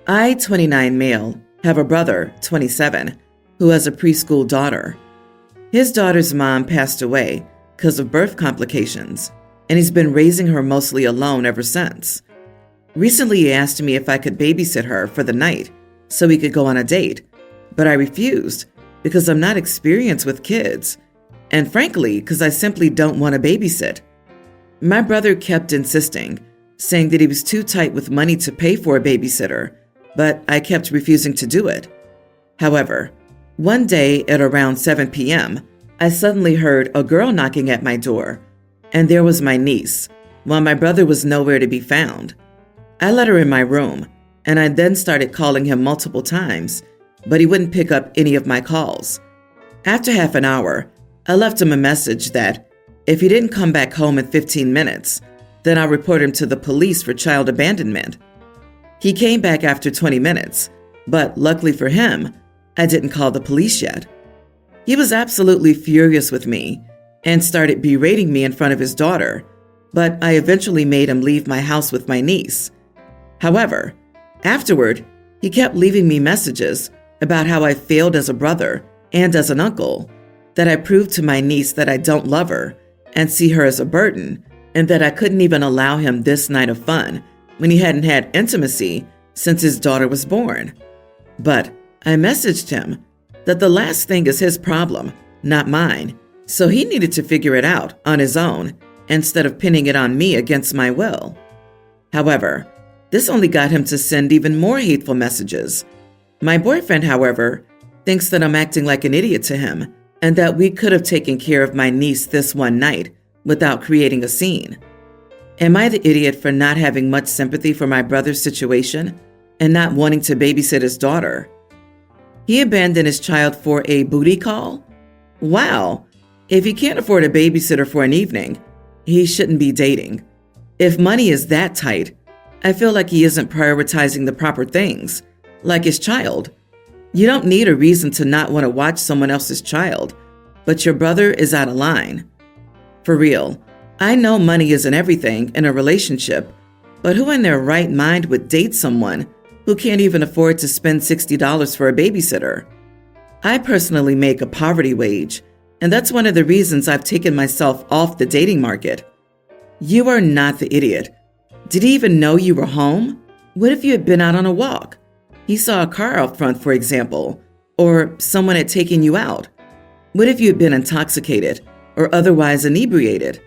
I, 29 male, have a brother, 27, who has a preschool daughter. His daughter's mom passed away because of birth complications, and he's been raising her mostly alone ever since. Recently, he asked me if I could babysit her for the night so we could go on a date, but I refused because I'm not experienced with kids, and frankly, because I simply don't want to babysit. My brother kept insisting, saying that he was too tight with money to pay for a babysitter, but I kept refusing to do it. However, one day at around 7 p.m., I suddenly heard a girl knocking at my door, and there was my niece, while my brother was nowhere to be found. I let her in my room, and I then started calling him multiple times, but he wouldn't pick up any of my calls. After half an hour, I left him a message that if he didn't come back home in 15 minutes, then I'll report him to the police for child abandonment. He came back after 20 minutes, but luckily for him, I didn't call the police yet. He was absolutely furious with me and started berating me in front of his daughter, but I eventually made him leave my house with my niece. However, afterward, he kept leaving me messages about how I failed as a brother and as an uncle, that I proved to my niece that I don't love her and see her as a burden, and that I couldn't even allow him this night of fun when he hadn't had intimacy since his daughter was born. But I messaged him that the last thing is his problem, not mine, so he needed to figure it out on his own instead of pinning it on me against my will. However, this only got him to send even more hateful messages. My boyfriend, however, thinks that I'm acting like an idiot to him and that we could have taken care of my niece this one night without creating a scene. Am I the idiot for not having much sympathy for my brother's situation and not wanting to babysit his daughter? He abandoned his child for a booty call? Wow, if he can't afford a babysitter for an evening, he shouldn't be dating. If money is that tight, I feel like he isn't prioritizing the proper things, like his child. You don't need a reason to not want to watch someone else's child, but your brother is out of line. For real, I know money isn't everything in a relationship, but who in their right mind would date someone who can't even afford to spend $60 for a babysitter? I personally make a poverty wage, and that's one of the reasons I've taken myself off the dating market. You are not the idiot. Did he even know you were home? What if you had been out on a walk? He saw a car out front, for example, or someone had taken you out. What if you had been intoxicated or otherwise inebriated?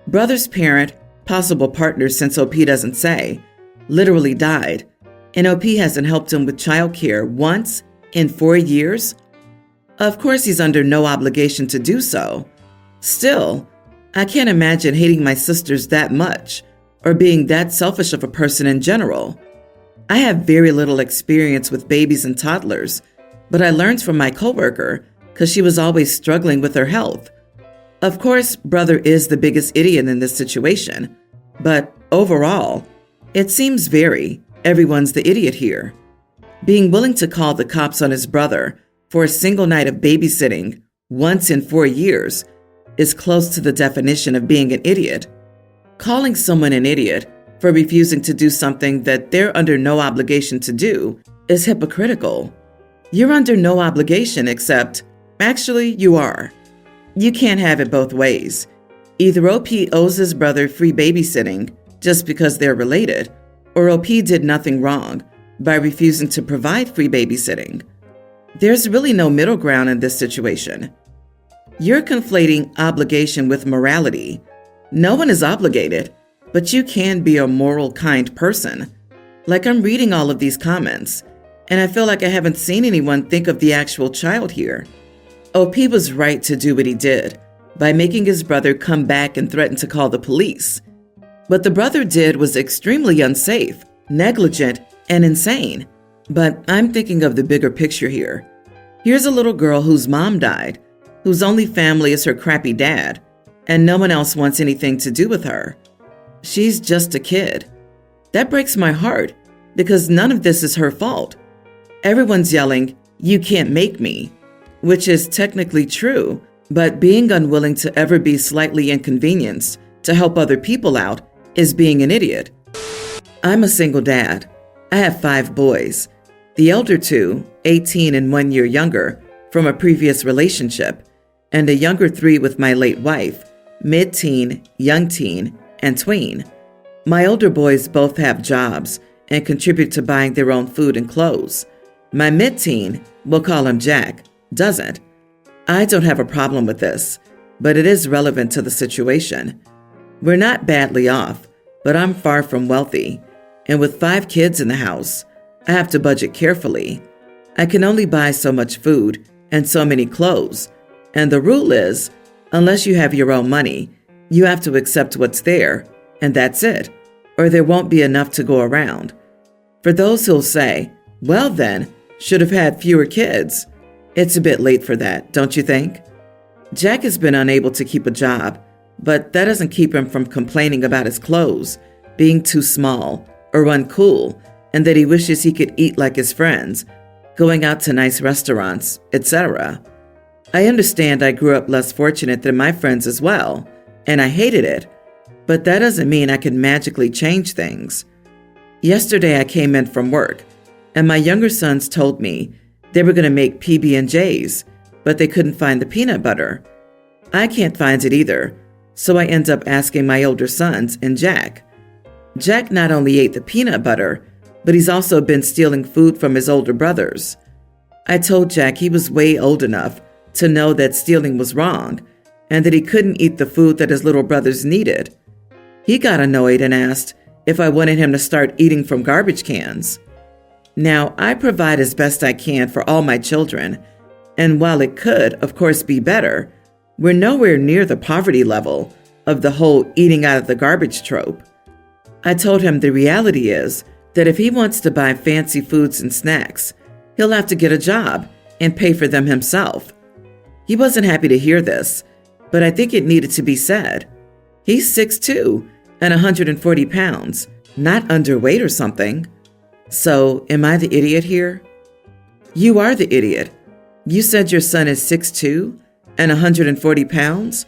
Brother's parent, possible partner since OP doesn't say, literally died, and OP hasn't helped him with childcare once in 4 years? Of course he's under no obligation to do so. Still, I can't imagine hating my sisters that much or being that selfish of a person in general. I have very little experience with babies and toddlers, but I learned from my coworker because she was always struggling with her health. Of course, brother is the biggest idiot in this situation, but overall, it seems everyone's the idiot here. Being willing to call the cops on his brother for a single night of babysitting once in 4 years is close to the definition of being an idiot. Calling someone an idiot for refusing to do something that they're under no obligation to do is hypocritical. You're under no obligation except, actually, you are. You can't have it both ways. Either OP owes his brother free babysitting just because they're related, or OP did nothing wrong by refusing to provide free babysitting. There's really no middle ground in this situation. You're conflating obligation with morality. No one is obligated, but you can be a moral, kind person. Like, I'm reading all of these comments, and I feel like I haven't seen anyone think of the actual child here. OP was right to do what he did by making his brother come back and threaten to call the police. What the brother did was extremely unsafe, negligent, and insane. But I'm thinking of the bigger picture here. Here's a little girl whose mom died, whose only family is her crappy dad, and no one else wants anything to do with her. She's just a kid. That breaks my heart because none of this is her fault. Everyone's yelling, "You can't make me," which is technically true, but being unwilling to ever be slightly inconvenienced to help other people out is being an idiot. I'm a single dad. I have 5 boys. The elder 2, 18 and 1 year younger, from a previous relationship, and the younger 3 with my late wife, mid-teen, young teen, and tween. My older boys both have jobs and contribute to buying their own food and clothes. My mid-teen, we'll call him Jack, doesn't. I don't have a problem with this, but it is relevant to the situation. We're not badly off, but I'm far from wealthy, and with 5 kids in the house, I have to budget carefully. I can only buy so much food and so many clothes, and the rule is, unless you have your own money, you have to accept what's there, and that's it, or there won't be enough to go around. For those who'll say, well then, should have had fewer kids, it's a bit late for that, don't you think? Jack has been unable to keep a job, but that doesn't keep him from complaining about his clothes being too small or uncool, and that he wishes he could eat like his friends, going out to nice restaurants, etc. I understand I grew up less fortunate than my friends as well, and I hated it, but that doesn't mean I can magically change things. Yesterday I came in from work, and my younger sons told me they were going to make PB&Js, but they couldn't find the peanut butter. I can't find it either, so I end up asking my older sons and Jack. Jack not only ate the peanut butter, but he's also been stealing food from his older brothers. I told Jack he was way old enough to know that stealing was wrong, and that he couldn't eat the food that his little brothers needed. He got annoyed and asked if I wanted him to start eating from garbage cans. Now, I provide as best I can for all my children, and while it could, of course, be better, we're nowhere near the poverty level of the whole eating out of the garbage trope. I told him the reality is that if he wants to buy fancy foods and snacks, he'll have to get a job and pay for them himself. He wasn't happy to hear this, but I think it needed to be said. He's 6'2" and 140 pounds, not underweight or something. So, am I the idiot here? You are the idiot. You said your son is 6'2" and 140 pounds?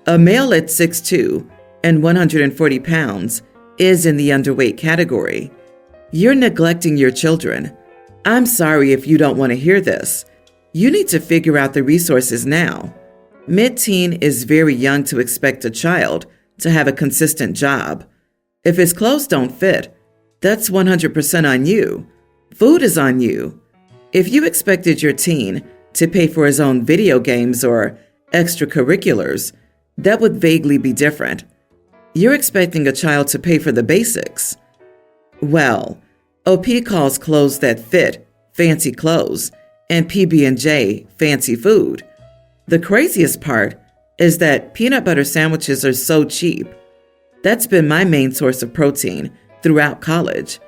A male at 6'2" and 140 pounds is in the underweight category. You're neglecting your children. I'm sorry if you don't want to hear this. You need to figure out the resources now. Mid-teen is very young to expect a child to have a consistent job. If his clothes don't fit, that's 100% on you. Food is on you. If you expected your teen to pay for his own video games or extracurriculars, that would vaguely be different. You're expecting a child to pay for the basics. Well, OP calls clothes that fit fancy clothes, and PB&J fancy food. The craziest part is that peanut butter sandwiches are so cheap. That's been my main source of protein throughout college.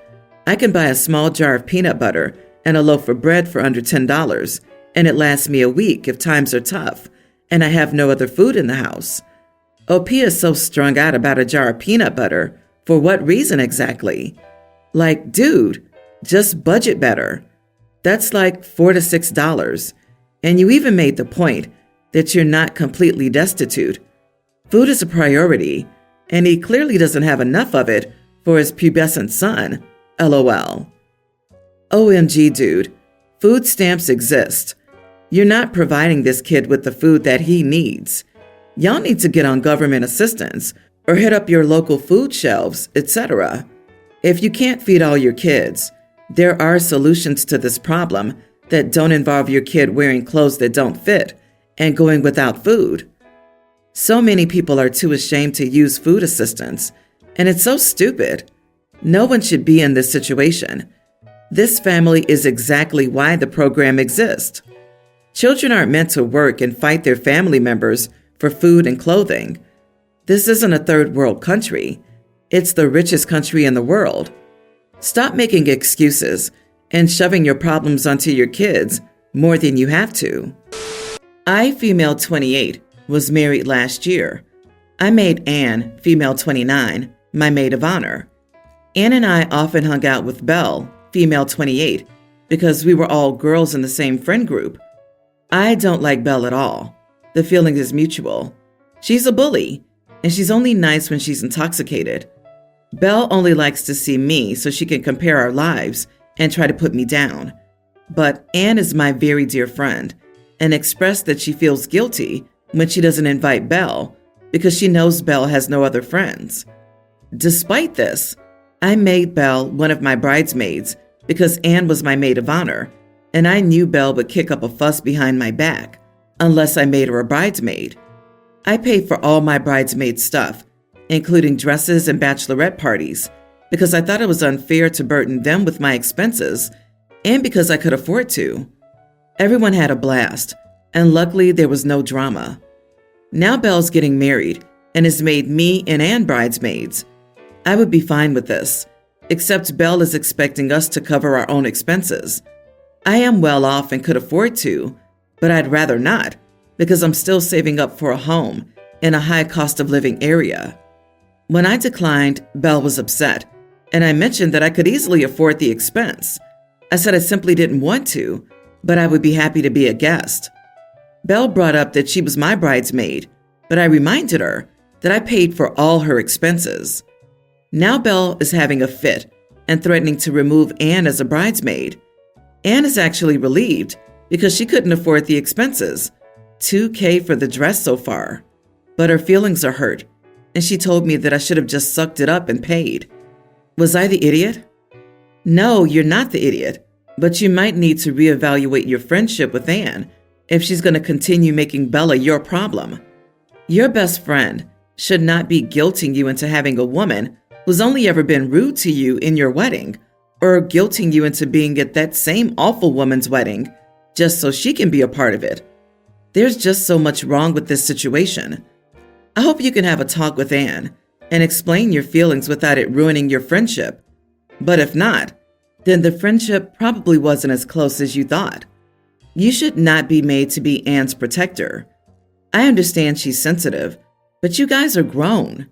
I can buy a small jar of peanut butter and a loaf of bread for under $10, and it lasts me a week if times are tough and I have no other food in the house. OP is so strung out about a jar of peanut butter. For what reason exactly? Like, dude, just budget better. That's like $4 to $6. And you even made the point that you're not completely destitute. Food is a priority, and he clearly doesn't have enough of it for his pubescent son. LOL. OMG, dude. Food stamps exist. You're not providing this kid with the food that he needs. Y'all need to get on government assistance or hit up your local food shelves, etc. If you can't feed all your kids, there are solutions to this problem that don't involve your kid wearing clothes that don't fit and going without food. So many people are too ashamed to use food assistance, and it's so stupid. No one should be in this situation. This family is exactly why the program exists. Children aren't meant to work and fight their family members for food and clothing. This isn't a third world country. It's the richest country in the world. Stop making excuses and shoving your problems onto your kids more than you have to. I, female 28, was married last year. I made Anne, female 29, my maid of honor. Anne and I often hung out with Belle, female 28, because we were all girls in the same friend group. I don't like Belle at all. The feeling is mutual. She's a bully, and she's only nice when she's intoxicated. Belle only likes to see me so she can compare our lives and try to put me down. But Anne is my very dear friend and expressed that she feels guilty when she doesn't invite Belle because she knows Belle has no other friends. Despite this, I made Belle one of my bridesmaids because Anne was my maid of honor, and I knew Belle would kick up a fuss behind my back unless I made her a bridesmaid. I paid for all my bridesmaid stuff, including dresses and bachelorette parties, because I thought it was unfair to burden them with my expenses and because I could afford to. Everyone had a blast, and luckily there was no drama. Now Belle's getting married and has made me and Anne bridesmaids. I would be fine with this, except Belle is expecting us to cover our own expenses. I am well off and could afford to, but I'd rather not because I'm still saving up for a home in a high cost of living area. When I declined, Belle was upset, and I mentioned that I could easily afford the expense. I said I simply didn't want to, but I would be happy to be a guest. Belle brought up that she was my bridesmaid, but I reminded her that I paid for all her expenses. Now Belle is having a fit and threatening to remove Anne as a bridesmaid. Anne is actually relieved because she couldn't afford the expenses, $2,000 for the dress so far. But her feelings are hurt, and she told me that I should have just sucked it up and paid. Was I the idiot? No, you're not the idiot, but you might need to reevaluate your friendship with Anne if she's going to continue making Bella your problem. Your best friend should not be guilting you into having a woman who's only ever been rude to you in your wedding, or guilting you into being at that same awful woman's wedding just so she can be a part of it. There's just so much wrong with this situation. I hope you can have a talk with Anne and explain your feelings without it ruining your friendship. But if not, then the friendship probably wasn't as close as you thought. You should not be made to be Anne's protector. I understand she's sensitive, but you guys are grown.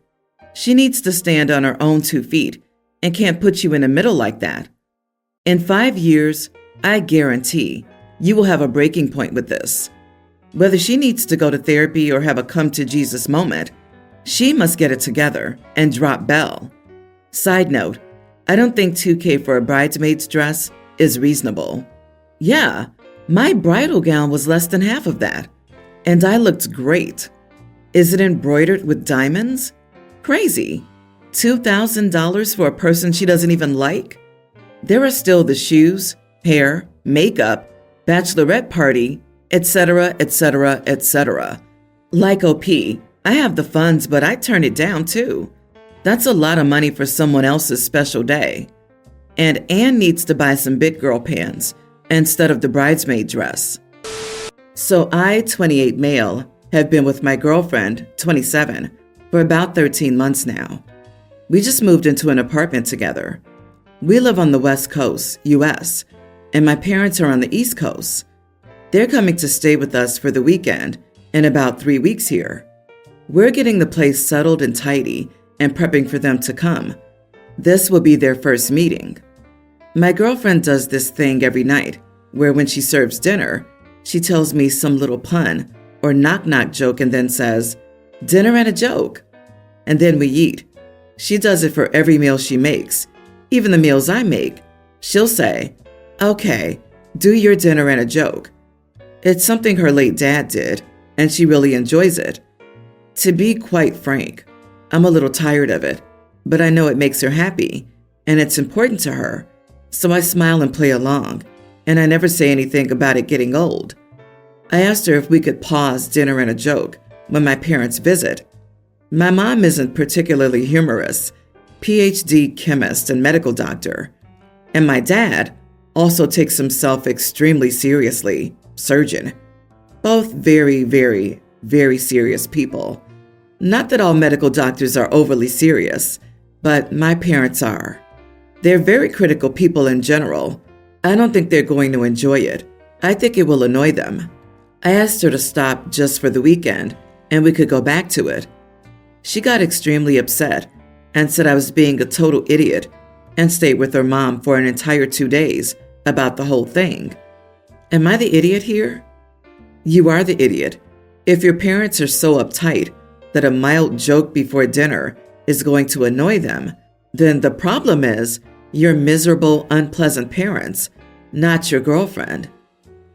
She needs to stand on her own 2 feet and can't put you in the middle like that. In 5 years, I guarantee you will have a breaking point with this. Whether she needs to go to therapy or have a come-to-Jesus moment, she must get it together and drop Belle. Side note, I don't think $2,000 for a bridesmaid's dress is reasonable. Yeah, my bridal gown was less than half of that, and I looked great. Is it embroidered with diamonds? Crazy. $2,000 for a person she doesn't even like? There are still the shoes, hair, makeup, bachelorette party, etc., etc., etc. Like OP, I have the funds, but I turn it down too. That's a lot of money for someone else's special day. And Anne needs to buy some big girl pants instead of the bridesmaid dress. So I, 28 male, have been with my girlfriend, 27, for about 13 months now. We just moved into an apartment together. We live on the West Coast, US, and my parents are on the East Coast. They're coming to stay with us for the weekend in about 3 weeks here. We're getting the place settled and tidy and prepping for them to come. This will be their first meeting. My girlfriend does this thing every night where when she serves dinner, she tells me some little pun or knock-knock joke and then says, "Dinner and a joke." And then we eat. She does it for every meal she makes, even the meals I make. She'll say, "Okay, do your dinner and a joke." It's something her late dad did, and she really enjoys it. To be quite frank, I'm a little tired of it, but I know it makes her happy, and it's important to her, so I smile and play along, and I never say anything about it getting old. I asked her if we could pause dinner and a joke when my parents visit. My mom isn't particularly humorous, PhD chemist and medical doctor, and my dad also takes himself extremely seriously, surgeon. Both very, very, very serious people. Not that all medical doctors are overly serious, but my parents are. They're very critical people in general. I don't think they're going to enjoy it. I think it will annoy them. I asked her to stop just for the weekend, and we could go back to it. She got extremely upset and said I was being a total idiot and stayed with her mom for an entire 2 days about the whole thing. Am I the idiot here? You are the idiot. If your parents are so uptight that a mild joke before dinner is going to annoy them, then the problem is your miserable, unpleasant parents, not your girlfriend.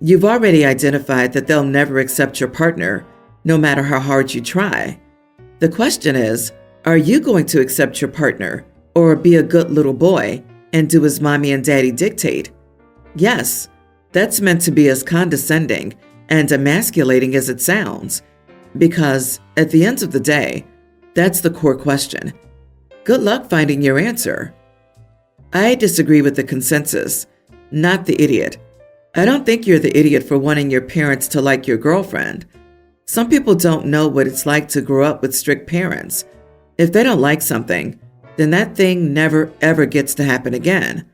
You've already identified that they'll never accept your partner, no matter how hard you try. The question is, are you going to accept your partner or be a good little boy and do as mommy and daddy dictate? Yes, that's meant to be as condescending and emasculating as it sounds, because at the end of the day, that's the core question. Good luck finding your answer. I disagree with the consensus, not the idiot. I don't think you're the idiot for wanting your parents to like your girlfriend. Some people don't know what it's like to grow up with strict parents. If they don't like something, then that thing never ever gets to happen again.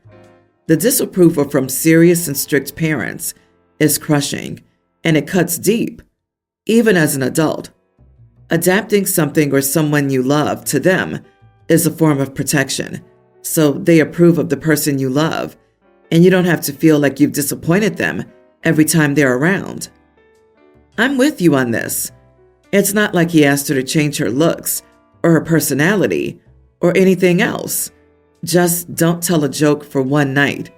The disapproval from serious and strict parents is crushing, and it cuts deep, even as an adult. Adapting something or someone you love to them is a form of protection, so they approve of the person you love, and you don't have to feel like you've disappointed them every time they're around. I'm with you on this. It's not like he asked her to change her looks or her personality or anything else. Just don't tell a joke for one night.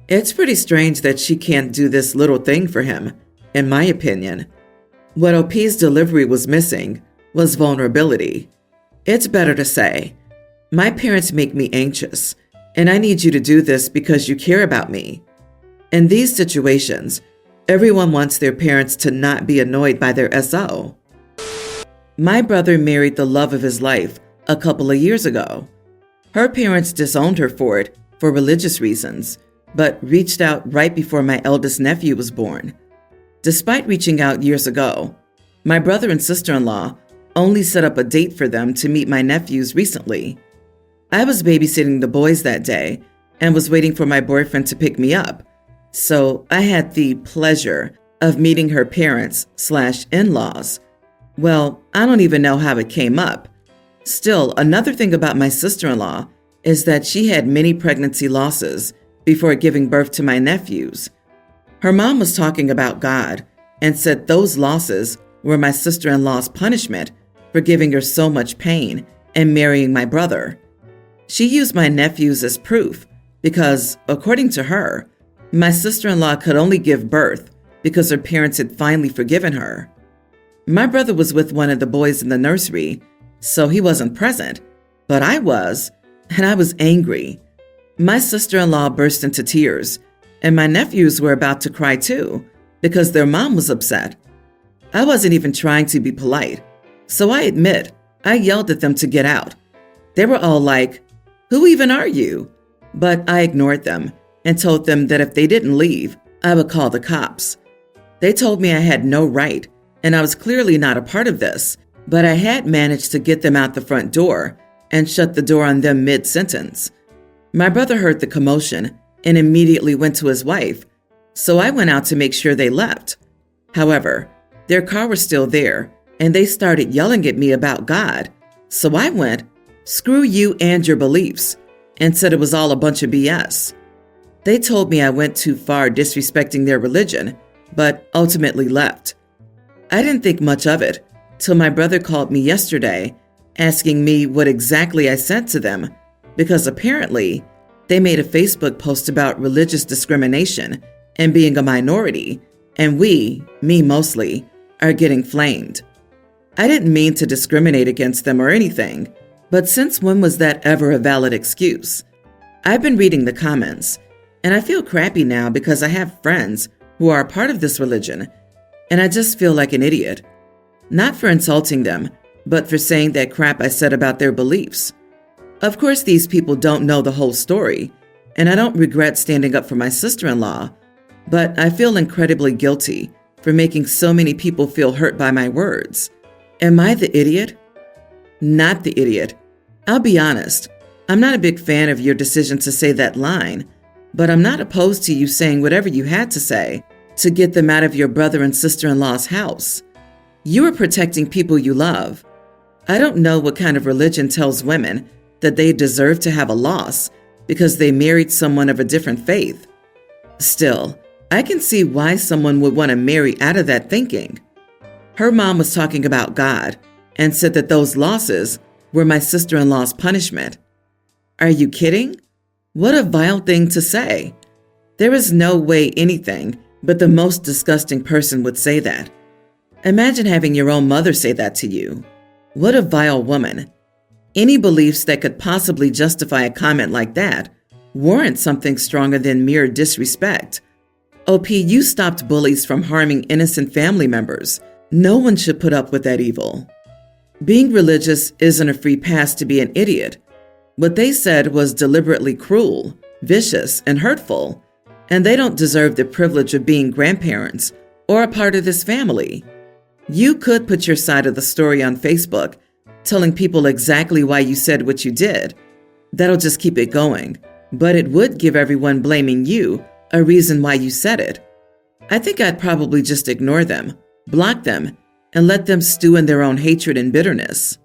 It's pretty strange that she can't do this little thing for him, in my opinion. What OP's delivery was missing was vulnerability. It's better to say, my parents make me anxious, and I need you to do this because you care about me. In these situations, everyone wants their parents to not be annoyed by their SO. My brother married the love of his life a couple of years ago. Her parents disowned her for it for religious reasons, but reached out right before my eldest nephew was born. Despite reaching out years ago, my brother and sister-in-law only set up a date for them to meet my nephews recently. I was babysitting the boys that day and was waiting for my boyfriend to pick me up, so I had the pleasure of meeting her parents/in-laws. Well, I don't even know how it came up. Still, another thing about my sister-in-law is that she had many pregnancy losses before giving birth to my nephews. Her mom was talking about God and said those losses were my sister-in-law's punishment for giving her so much pain and marrying my brother. She used my nephews as proof because, according to her, my sister-in-law could only give birth because her parents had finally forgiven her. My brother was with one of the boys in the nursery, so he wasn't present, but I was, and I was angry. My sister-in-law burst into tears, and my nephews were about to cry too because their mom was upset. I wasn't even trying to be polite, so I admit I yelled at them to get out. They were all like, "Who even are you?" But I ignored them and told them that if they didn't leave, I would call the cops. They told me I had no right, and I was clearly not a part of this, but I had managed to get them out the front door and shut the door on them mid-sentence. My brother heard the commotion and immediately went to his wife, so I went out to make sure they left. However, their car was still there, and they started yelling at me about God, so I went, "Screw you and your beliefs," and said it was all a bunch of BS. They told me I went too far disrespecting their religion, but ultimately left. I didn't think much of it till my brother called me yesterday asking me what exactly I said to them, because apparently they made a Facebook post about religious discrimination and being a minority, and we, me mostly, are getting flamed. I didn't mean to discriminate against them or anything, but since when was that ever a valid excuse? I've been reading the comments, and I feel crappy now because I have friends who are a part of this religion, and I just feel like an idiot. Not for insulting them, but for saying that crap I said about their beliefs. Of course, these people don't know the whole story, and I don't regret standing up for my sister-in-law, but I feel incredibly guilty for making so many people feel hurt by my words. Am I the idiot? Not the idiot. I'll be honest, I'm not a big fan of your decision to say that line, but I'm not opposed to you saying whatever you had to say to get them out of your brother and sister-in-law's house. You are protecting people you love. I don't know what kind of religion tells women that they deserve to have a loss because they married someone of a different faith. Still, I can see why someone would want to marry out of that thinking. Her mom was talking about God and said that those losses were my sister-in-law's punishment. Are you kidding? What a vile thing to say. There is no way anything but the most disgusting person would say that. Imagine having your own mother say that to you. What a vile woman. Any beliefs that could possibly justify a comment like that warrant something stronger than mere disrespect. OP, you stopped bullies from harming innocent family members. No one should put up with that evil. Being religious isn't a free pass to be an idiot. What they said was deliberately cruel, vicious, and hurtful, and they don't deserve the privilege of being grandparents or a part of this family. You could put your side of the story on Facebook, telling people exactly why you said what you did. That'll just keep it going, but it would give everyone blaming you a reason why you said it. I think I'd probably just ignore them, block them, and let them stew in their own hatred and bitterness.